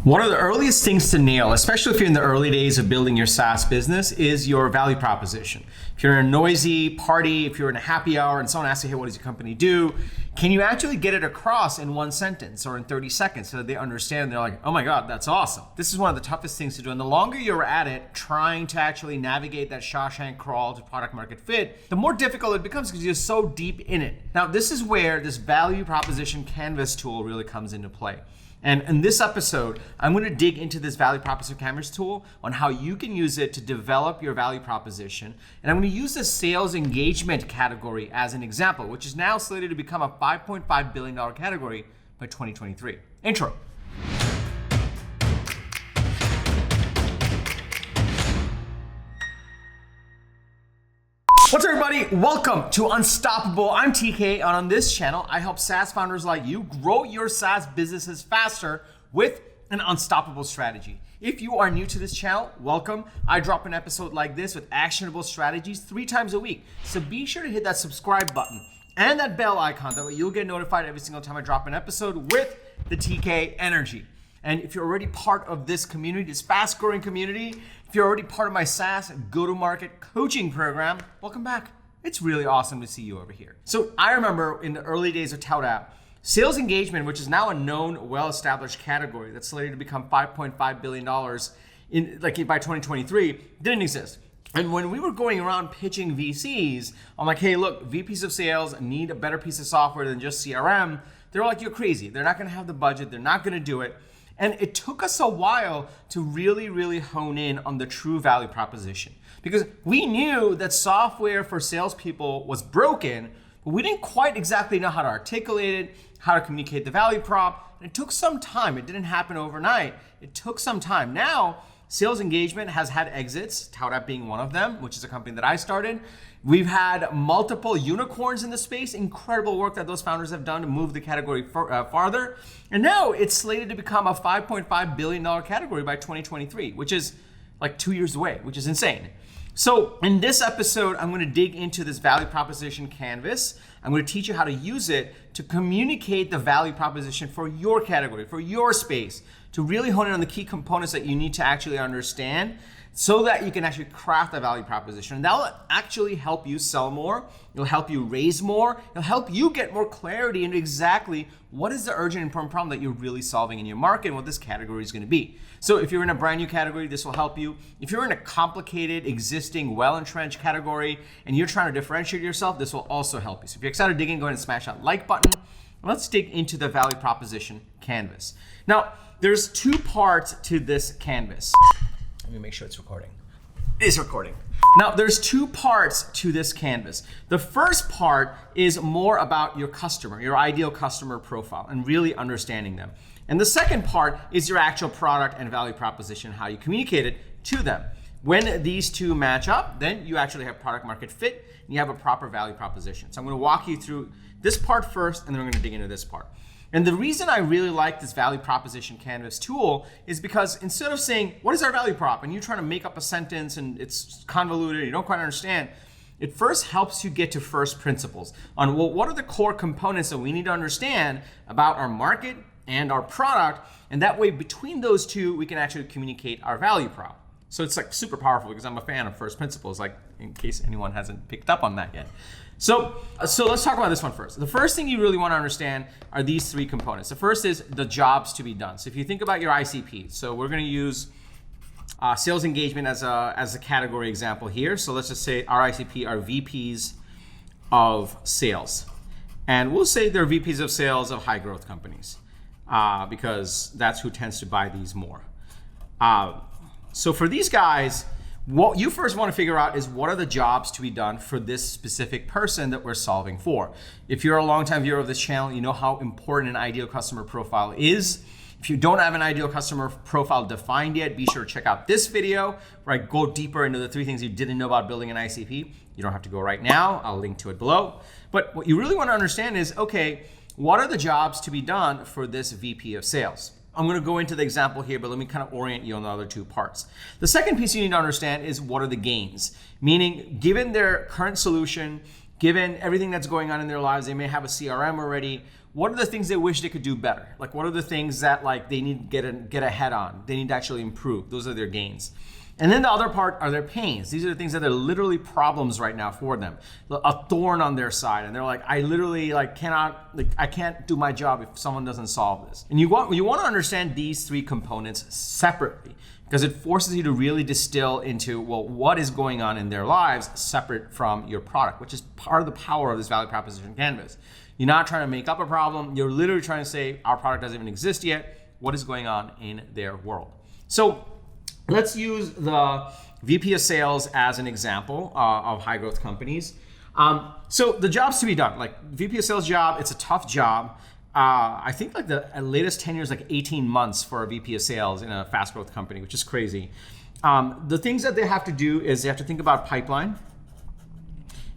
One of the earliest things to nail, especially if you're in the early days of building your SaaS business, is your value proposition. If you're in a noisy party, if you're in a happy hour and someone asks you, hey, what does your company do? Can you actually get it across in one sentence or in 30 seconds so that they understand and they're like, oh my God, that's awesome. This is one of the toughest things to do. And the longer you're at it, trying to actually navigate that Shawshank crawl to product market fit, the more difficult it becomes because you're so deep in it. Now, this is where this value proposition canvas tool really comes into play. And in this episode, I'm going to dig into this value proposition canvas tool on how you can use it to develop your value proposition. And I'm going to use the sales engagement category as an example, which is now slated to become a $5.5 billion category by 2023. Intro. What's up, everybody? Welcome to Unstoppable. I'm TK, and on this channel, I help SaaS founders like you grow your SaaS businesses faster with an unstoppable strategy. If you are new to this channel, welcome. I drop an episode like this with actionable strategies 3 times a week. So be sure to hit that subscribe button and that bell icon. That way you'll get notified every single time I drop an episode with the TK energy. And if you're already part of this community, this fast-growing community, if you're already part of my SaaS go-to-market coaching program, welcome back. It's really awesome to see you over here. So I remember in the early days of ToutApp, sales engagement, which is now a known, well-established category that's slated to become $5.5 billion by 2023, didn't exist. And when we were going around pitching VCs, I'm like, hey, look, VPs of sales need a better piece of software than just CRM. They're like, you're crazy. They're not going to have the budget. They're not going to do it. And it took us a while to really hone in on the true value proposition, because we knew that software for salespeople was broken, but we didn't quite exactly know how to articulate it, how to communicate the value prop. And it took some time. It didn't happen overnight. It took some time. Now, sales engagement has had exits, ToutApp being one of them, which is a company that I started. We've had multiple unicorns in the space, incredible work that those founders have done to move the category farther. And now it's slated to become a $5.5 billion category by 2023, which is like 2 years away, which is insane. So in this episode, I'm going to dig into this value proposition canvas. I'm going to teach you how to use it to communicate the value proposition for your category, for your space, to really hone in on the key components that you need to actually understand so that you can actually craft a value proposition. And that will actually help you sell more. It'll help you raise more. It'll help you get more clarity into exactly what is the urgent and important problem that you're really solving in your market and what this category is going to be. So if you're in a brand new category, this will help you. If you're in a complicated, existing, well-entrenched category and you're trying to differentiate yourself, this will also help you. So if you're excited to dig in, go ahead and smash that like button. Let's dig into the value proposition canvas. Now, there's 2 parts to this canvas. Let me make sure it's recording. It is recording. Now, there's 2 parts to this canvas. The first part is more about your customer, your ideal customer profile, and really understanding them. And the second part is your actual product and value proposition, how you communicate it to them. When these 2 match up, then you actually have product market fit and you have a proper value proposition. So I'm going to walk you through this part first, and then we're going to dig into this part. And the reason I really like this value proposition canvas tool is because instead of saying, what is our value prop? And you're trying to make up a sentence and it's convoluted, you don't quite understand, it first helps you get to first principles on, well, what are the core components that we need to understand about our market and our product? And that way, between those 2, we can actually communicate our value prop. So it's like super powerful because I'm a fan of first principles, like in case anyone hasn't picked up on that yet. So let's talk about this one first. The first thing you really want to understand are these 3 components. The first is the jobs to be done. So if you think about your ICP, so we're going to use sales engagement as a category example here. So let's just say our ICP are VPs of sales. And we'll say they're VPs of sales of high growth companies because that's who tends to buy these more. So for these guys, what you first want to figure out is what are the jobs to be done for this specific person that we're solving for. If you're a longtime viewer of this channel, you know how important an ideal customer profile is. If you don't have an ideal customer profile defined yet, be sure to check out this video where I go deeper into the 3 things you didn't know about building an ICP. You don't have to go right now. I'll link to it below. But what you really want to understand is, okay, what are the jobs to be done for this VP of sales? I'm going to go into the example here, but let me kind of orient you on the other 2 parts. The second piece you need to understand is what are the gains? Meaning, given their current solution, given everything that's going on in their lives, they may have a CRM already. what are the things they wish they could do better? Like, what are the things that like they need to get ahead on? They need to actually improve. Those are their gains. And then the other part are their pains. These are the things that are literally problems right now for them, a thorn on their side. And they're like, I literally I can't do my job if someone doesn't solve this. And you want to understand these three components separately, because it forces you to really distill into, well, what is going on in their lives separate from your product, which is part of the power of this value proposition canvas. You're not trying to make up a problem. You're literally trying to say, our product doesn't even exist yet. What is going on in their world? So let's use the VP of sales as an example of high growth companies. So the jobs to be done, like VP of sales job, it's a tough job. I think like the latest tenure is like 18 months for a VP of sales in a fast growth company, which is crazy. The things that they have to do is they have to think about pipeline,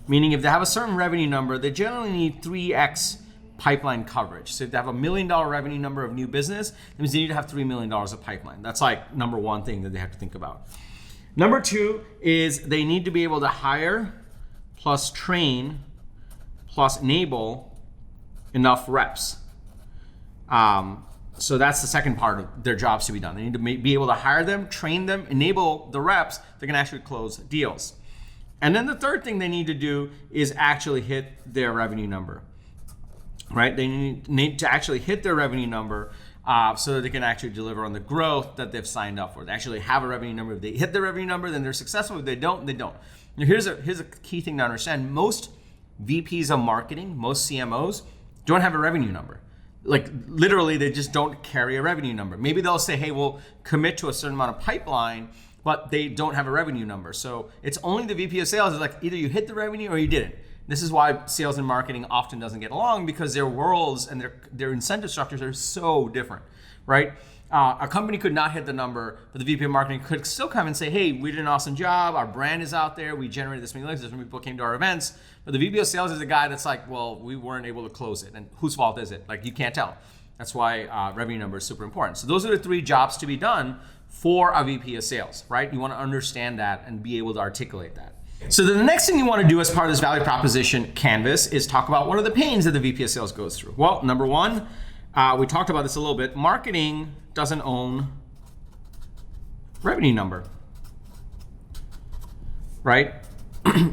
meaning if they have a certain revenue number, they generally need 3x pipeline coverage. So if they have $1 million revenue number of new business, that means they need to have $3 million of pipeline. That's like number one thing that they have to think about. Number two is they need to be able to hire plus train plus enable enough reps. So that's the second part of their jobs to be done. They need to be able to hire them, train them, enable the reps that can actually close deals. And then the third thing they need to do is actually hit their revenue number. Right? They need to actually hit their revenue number so that they can actually deliver on the growth that they've signed up for. They actually have a revenue number. If they hit the revenue number, then they're successful. If they don't, they don't. Now, here's a key thing to understand. Most VPs of marketing, most CMOs don't have a revenue number. Like literally, they just don't carry a revenue number. Maybe they'll say, hey, we'll commit to a certain amount of pipeline, but they don't have a revenue number. So it's only the VP of sales is like either you hit the revenue or you didn't. This is why sales and marketing often doesn't get along, because their worlds and their incentive structures are so different, right? A company could not hit the number, but the VP of marketing could still come and say, hey, we did an awesome job. Our brand is out there. We generated this many leads. This many people came to our events. But the VP of sales is the guy that's like, well, we weren't able to close it. And whose fault is it? Like, you can't tell. That's why revenue number is super important. So those are the three jobs to be done for a VP of sales, right? You want to understand that and be able to articulate that. So the next thing you want to do as part of this value proposition canvas is talk about what are the pains that the VP of sales goes through. Well, number one, we talked about this a little bit. Marketing doesn't own revenue number, right?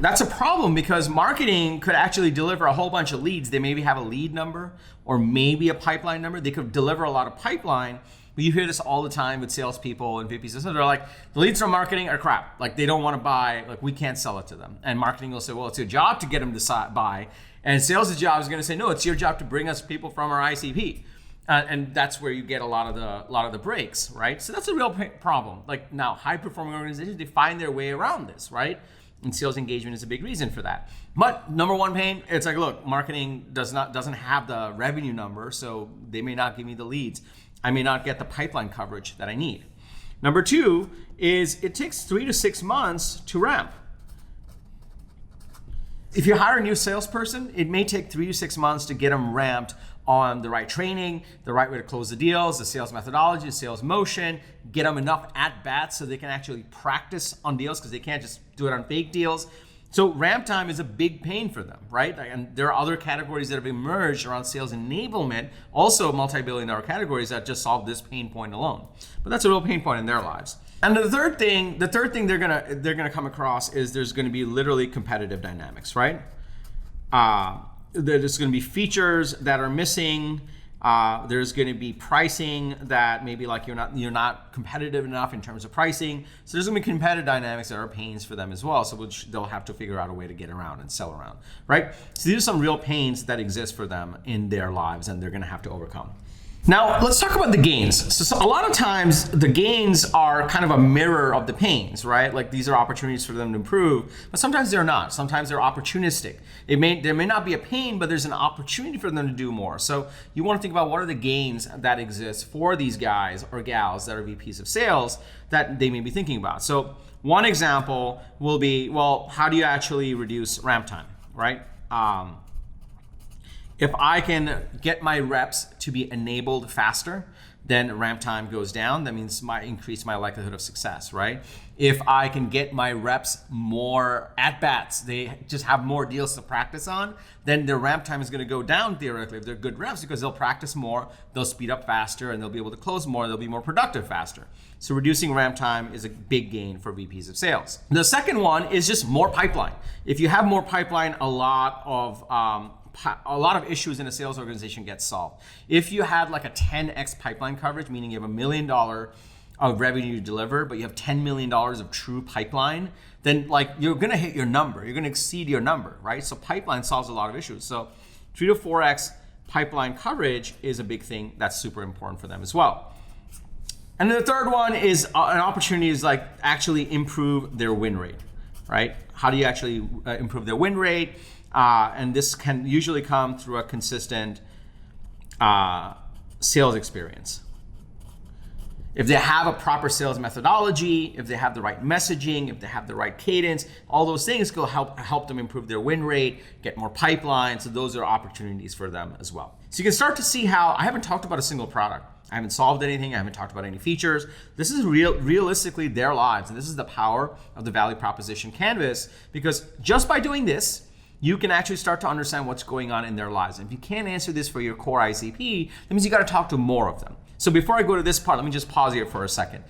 That's a problem because marketing could actually deliver a whole bunch of leads. They maybe have a lead number or maybe a pipeline number. They could deliver a lot of pipeline. But you hear this all the time with salespeople and VPs. They're like, the leads from marketing are crap. Like, they don't want to buy. Like, we can't sell it to them. And marketing will say, well, it's your job to get them to buy. And sales' job is going to say, no, it's your job to bring us people from our ICP. And that's where you get a lot of the breaks, right? So that's a real problem. Like, now, high-performing organizations, they find their way around this, right? And sales engagement is a big reason for that. But number one pain, it's like, look, marketing doesn't have the revenue number, so they may not give me the leads. I may not get the pipeline coverage that I need. Number two is it takes 3 to 6 months to ramp. If you hire a new salesperson, it may take 3 to 6 months to get them ramped on the right training, the right way to close the deals, the sales methodology, the sales motion, get them enough at-bats so they can actually practice on deals, because they can't just do it on fake deals. So ramp time is a big pain for them, right? And there are other categories that have emerged around sales enablement, also multi-billion-dollar categories that just solve this pain point alone. But that's a real pain point in their lives. And the third thing they're gonna come across is there's gonna be literally competitive dynamics, right? There's gonna be features that are missing. There's going to be pricing that maybe like you're not competitive enough in terms of pricing. So there's going to be competitive dynamics that are pains for them as well. So they'll have to figure out a way to get around and sell around, right? So these are some real pains that exist for them in their lives, and they're going to have to overcome. Now, let's talk about the gains. So a lot of times the gains are kind of a mirror of the pains, right? Like, these are opportunities for them to improve, but sometimes they're not. Sometimes they're opportunistic. There may not be a pain, but there's an opportunity for them to do more. So you want to think about what are the gains that exist for these guys or gals that are VPs of sales that they may be thinking about. So one example will be, well, how do you actually reduce ramp time, right? If I can get my reps to be enabled faster, then ramp time goes down. That means increase my likelihood of success, right? If I can get my reps more at-bats, they just have more deals to practice on, then their ramp time is going to go down theoretically if they're good reps, because they'll practice more, they'll speed up faster, and they'll be able to close more, they'll be more productive faster. So reducing ramp time is a big gain for VPs of sales. The second one is just more pipeline. If you have more pipeline, a lot of issues in a sales organization get solved. If you had like a 10x pipeline coverage, meaning you have $1 million of revenue to deliver, but you have $10 million of true pipeline, then like you're gonna hit your number, you're gonna exceed your number, right? So pipeline solves a lot of issues. So 3 to 4x pipeline coverage is a big thing that's super important for them as well. And then the third one is an opportunity is like actually improve their win rate, right? How do you actually improve their win rate? And this can usually come through a consistent sales experience. If they have a proper sales methodology, if they have the right messaging, if they have the right cadence, all those things will help them improve their win rate, get more pipeline. So those are opportunities for them as well. So you can start to see how I haven't talked about a single product. I haven't solved anything. I haven't talked about any features. This is realistically their lives. And this is the power of the value proposition canvas, because just by doing this, you can actually start to understand what's going on in their lives. And if you can't answer this for your core ICP, that means you got to talk to more of them. So before I go to this part, let me just pause here for a second.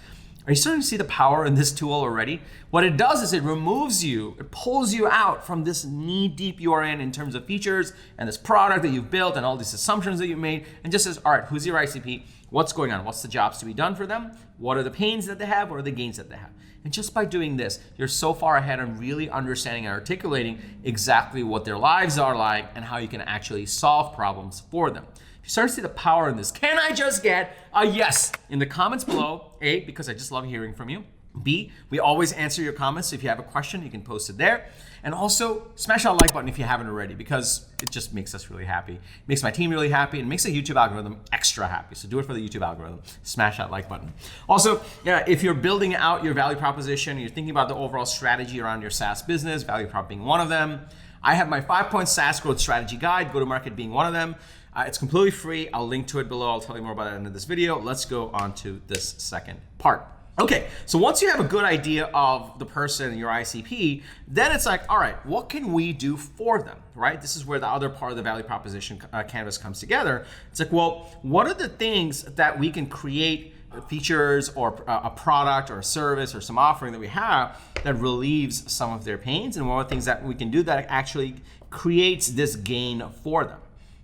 Are you starting to see the power in this tool already? What it does is it removes you, it pulls you out from this knee deep you are in terms of features and this product that you've built and all these assumptions that you've made, and just says, all right, who's your ICP? What's going on? What's the jobs to be done for them? What are the pains that they have? What are the gains that they have? And just by doing this, you're so far ahead on really understanding and articulating exactly what their lives are like and how you can actually solve problems for them. If you start to see the power in this, can I just get a yes in the comments below? A, because I just love hearing from you. B, we always answer your comments. So if you have a question, you can post it there. And also smash that like button if you haven't already, because it just makes us really happy. It makes my team really happy and makes the YouTube algorithm extra happy. So do it for the YouTube algorithm. Smash that like button. Also, if you're building out your value proposition, you're thinking about the overall strategy around your SaaS business, value prop being one of them, I have my 5-point SaaS growth strategy guide, go-to-market being one of them. It's completely free. I'll link to it below. I'll tell you more about it at the end of this video. Let's go on to this second part. Okay, so once you have a good idea of the person, your ICP, then it's like, all right, what can we do for them, right? This is where the other part of the value proposition canvas comes together. It's like, well, what are the things that we can create, features or a product or a service or some offering that we have that relieves some of their pains, and what are the things that we can do that actually creates this gain for them?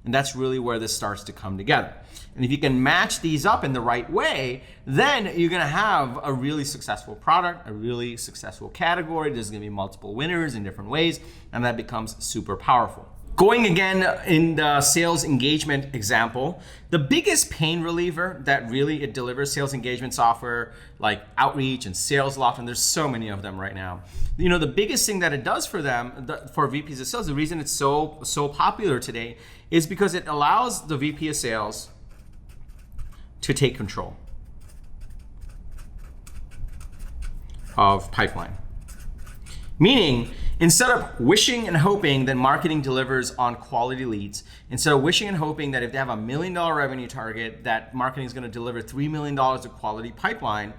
And that's really where this starts to come together. And if you can match these up in the right way, then you're gonna have a really successful product, a really successful category. There's gonna be multiple winners in different ways, and that becomes super powerful. Going again in the sales engagement example, the biggest pain reliever that really it delivers sales engagement software like Outreach and SalesLoft, and there's so many of them right now. You know, the biggest thing that it does for them, for VPs of sales, the reason it's so popular today is because it allows the VP of sales to take control of pipeline. Meaning, instead of wishing and hoping that marketing delivers on quality leads, instead of wishing and hoping that if they have $1 million revenue target, that marketing is going to deliver $3 million of quality pipeline,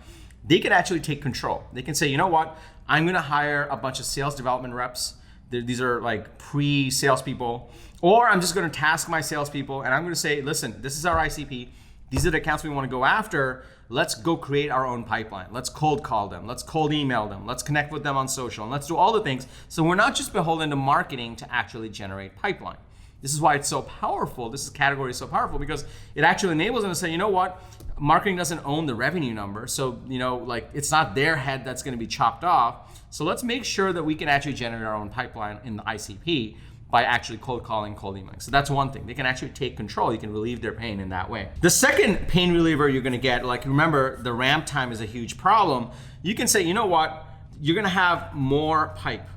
they can actually take control. They can say, you know what, I'm going to hire a bunch of sales development reps. These are like pre-sales people, or I'm just going to task my salespeople and I'm going to say, listen, this is our ICP. These are the accounts we want to go after. Let's go create our own pipeline. Let's cold call them. Let's cold email them. Let's connect with them on social. And let's do all the things. So we're not just beholden to marketing to actually generate pipeline. This is why it's so powerful. This category is so powerful because it actually enables them to say, you know what? Marketing doesn't own the revenue number. So, you know, like it's not their head that's going to be chopped off. So let's make sure that we can actually generate our own pipeline in the ICP by actually cold calling, cold emailing. So that's one thing. They can actually take control. You can relieve their pain in that way. The second pain reliever you're gonna get, like remember, the ramp time is a huge problem. You can say, you know what? You're gonna have more pipe.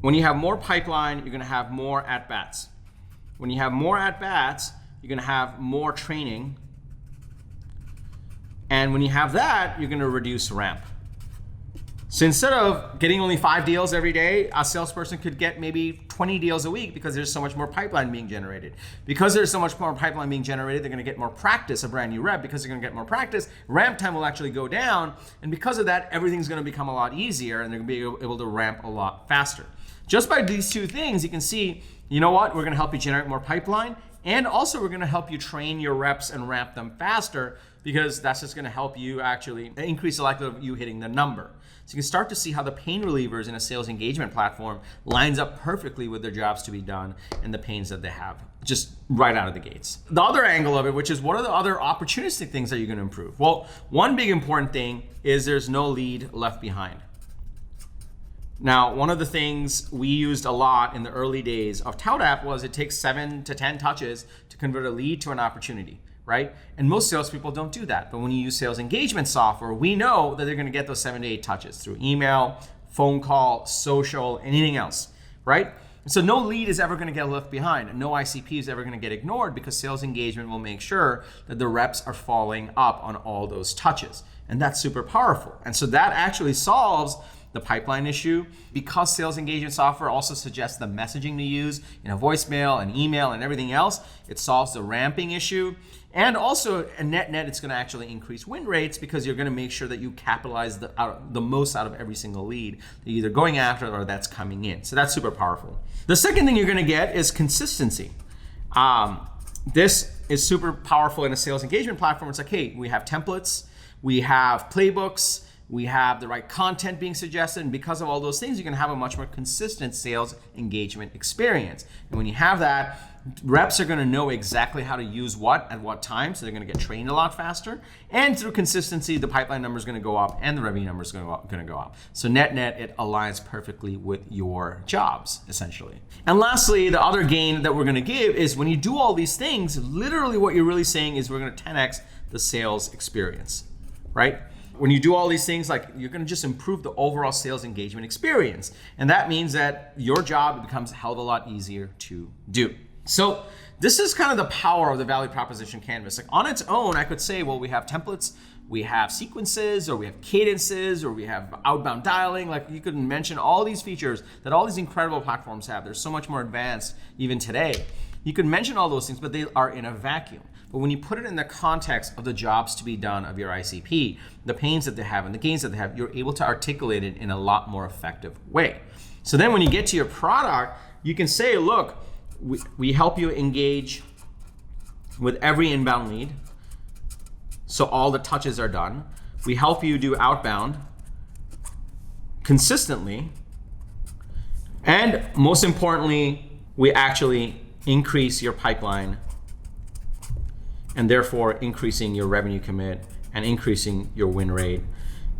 When you have more pipeline, you're gonna have more at-bats. When you have more at-bats, you're gonna have more training. And when you have that, you're gonna reduce ramp. So instead of getting only 5 deals every day, a salesperson could get maybe 20 deals a week because there's so much more pipeline being generated. Because there's so much more pipeline being generated, they're going to get more practice, a brand new rep. Because they're going to get more practice, ramp time will actually go down. And because of that, everything's going to become a lot easier and they're going to be able to ramp a lot faster. Just by these two things, you can see, you know what, we're going to help you generate more pipeline. And also we're going to help you train your reps and ramp them faster, because that's just going to help you actually increase the likelihood of you hitting the number. So you can start to see how the pain relievers in a sales engagement platform lines up perfectly with their jobs to be done and the pains that they have, just right out of the gates. The other angle of it, which is what are the other opportunistic things that you're going to improve? Well, one big important thing is there's no lead left behind. Now, one of the things we used a lot in the early days of ToutApp was it takes 7 to 10 touches to convert a lead to an opportunity, right? And most salespeople don't do that. But when you use sales engagement software, we know that they're going to get those 7 to 8 touches through email, phone call, social, anything else, right? So no lead is ever going to get left behind. No ICP is ever going to get ignored, because sales engagement will make sure that the reps are following up on all those touches. And that's super powerful. And so that actually solves the pipeline issue, because sales engagement software also suggests the messaging to use in a voicemail and email and everything else. It solves the ramping issue. And also, a net, it's going to actually increase win rates, because you're going to make sure that you capitalize the most out of every single lead that you're either going after or that's coming in. So that's super powerful. The second thing you're going to get is consistency. This is super powerful in a sales engagement platform. It's like, hey, we have templates, we have playbooks, we have the right content being suggested, and because of all those things, you're going to have a much more consistent sales engagement experience. And when you have that, reps are going to know exactly how to use what at what time, so they're going to get trained a lot faster. And through consistency, the pipeline number is going to go up and the revenue number is going to go up. So net, it aligns perfectly with your jobs, essentially. And lastly, the other gain that we're going to give is when you do all these things, literally what you're really saying is we're going to 10x the sales experience, right? When you do all these things, like, you're going to just improve the overall sales engagement experience. And that means that your job becomes a hell of a lot easier to do. So this is kind of the power of the value proposition canvas. Like, on its own, I could say, well, we have templates, we have sequences, or we have cadences, or we have outbound dialing. Like, you could mention all these features that all these incredible platforms have. They're so much more advanced even today. You could mention all those things, but they are in a vacuum. But when you put it in the context of the jobs to be done of your ICP, the pains that they have and the gains that they have, you're able to articulate it in a lot more effective way. So then when you get to your product, you can say, look, we help you engage with every inbound lead, so all the touches are done. We help you do outbound consistently. And most importantly, we actually increase your pipeline, and therefore increasing your revenue commit and increasing your win rate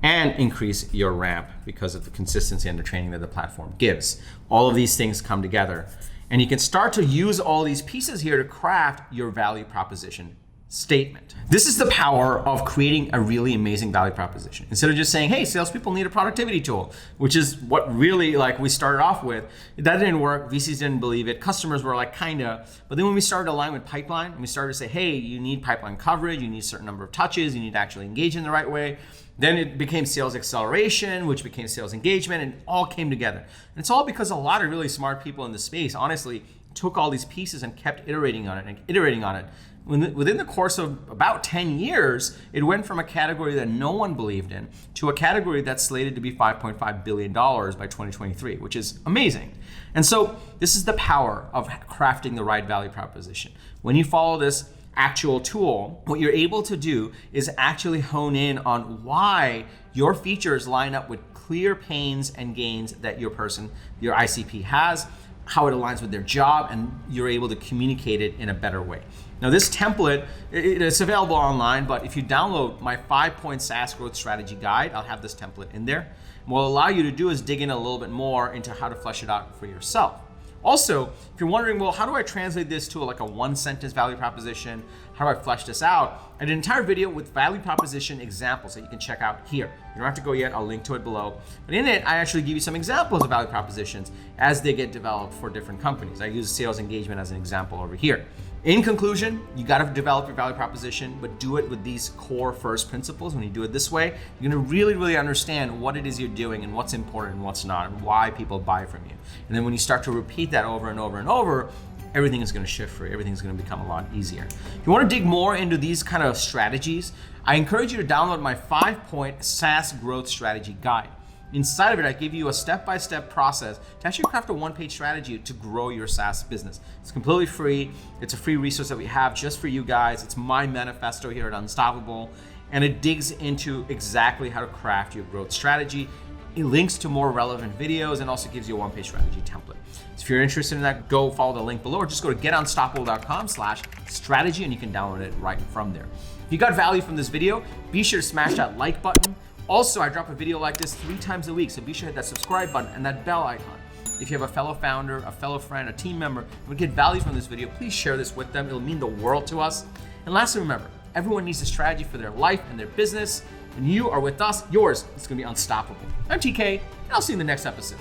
and increase your ramp because of the consistency and the training that the platform gives. All of these things come together, and you can start to use all these pieces here to craft your value proposition statement. This is the power of creating a really amazing value proposition. Instead of just saying, hey, salespeople need a productivity tool, which is what really, like, we started off with. That didn't work. VCs didn't believe it. Customers were like, kinda. But then when we started to align with pipeline, and we started to say, hey, you need pipeline coverage, you need a certain number of touches, you need to actually engage in the right way. Then it became sales acceleration, which became sales engagement, and it all came together. And it's all because a lot of really smart people in the space, honestly, took all these pieces and kept iterating on it. Within the course of about 10 years, it went from a category that no one believed in to a category that's slated to be $5.5 billion by 2023, which is amazing. And so this is the power of crafting the right value proposition. When you follow this actual tool, what you're able to do is actually hone in on why your features line up with clear pains and gains that your ICP has, how it aligns with their job, and you're able to communicate it in a better way. Now, this template, it's available online, but if you download my 5-point SaaS growth strategy guide, I'll have this template in there. What will allow you to do is dig in a little bit more into how to flesh it out for yourself. Also, if you're wondering, well, how do I translate this to like a 1-sentence value proposition? How do I flesh this out? I did an entire video with value proposition examples that you can check out here. You don't have to go yet, I'll link to it below. But in it, I actually give you some examples of value propositions as they get developed for different companies. I use sales engagement as an example over here. In conclusion, you gotta develop your value proposition, but do it with these core first principles. When you do it this way, you're gonna really understand what it is you're doing and what's important and what's not, and why people buy from you. And then when you start to repeat that over and over, everything is gonna shift for you. Everything's gonna become a lot easier. If you wanna dig more into these kind of strategies, I encourage you to download my 5-point SaaS growth strategy guide. Inside of it, I give you a step-by-step process to actually craft a one-page strategy to grow your SaaS business. It's completely free. It's a free resource that we have just for you guys. It's my manifesto here at Unstoppable, and it digs into exactly how to craft your growth strategy. It links to more relevant videos and also gives you a one-page strategy template. So if you're interested in that, go follow the link below or just go to getunstoppable.com/strategy and you can download it right from there. If you got value from this video, be sure to smash that like button. Also, I drop a video like this 3 times a week, so be sure to hit that subscribe button and that bell icon. If you have a fellow founder, a fellow friend, a team member who would get value from this video, please share this with them. It'll mean the world to us. And lastly, remember, everyone needs a strategy for their life and their business. When you are with us, yours is going to be unstoppable. I'm TK, and I'll see you in the next episode.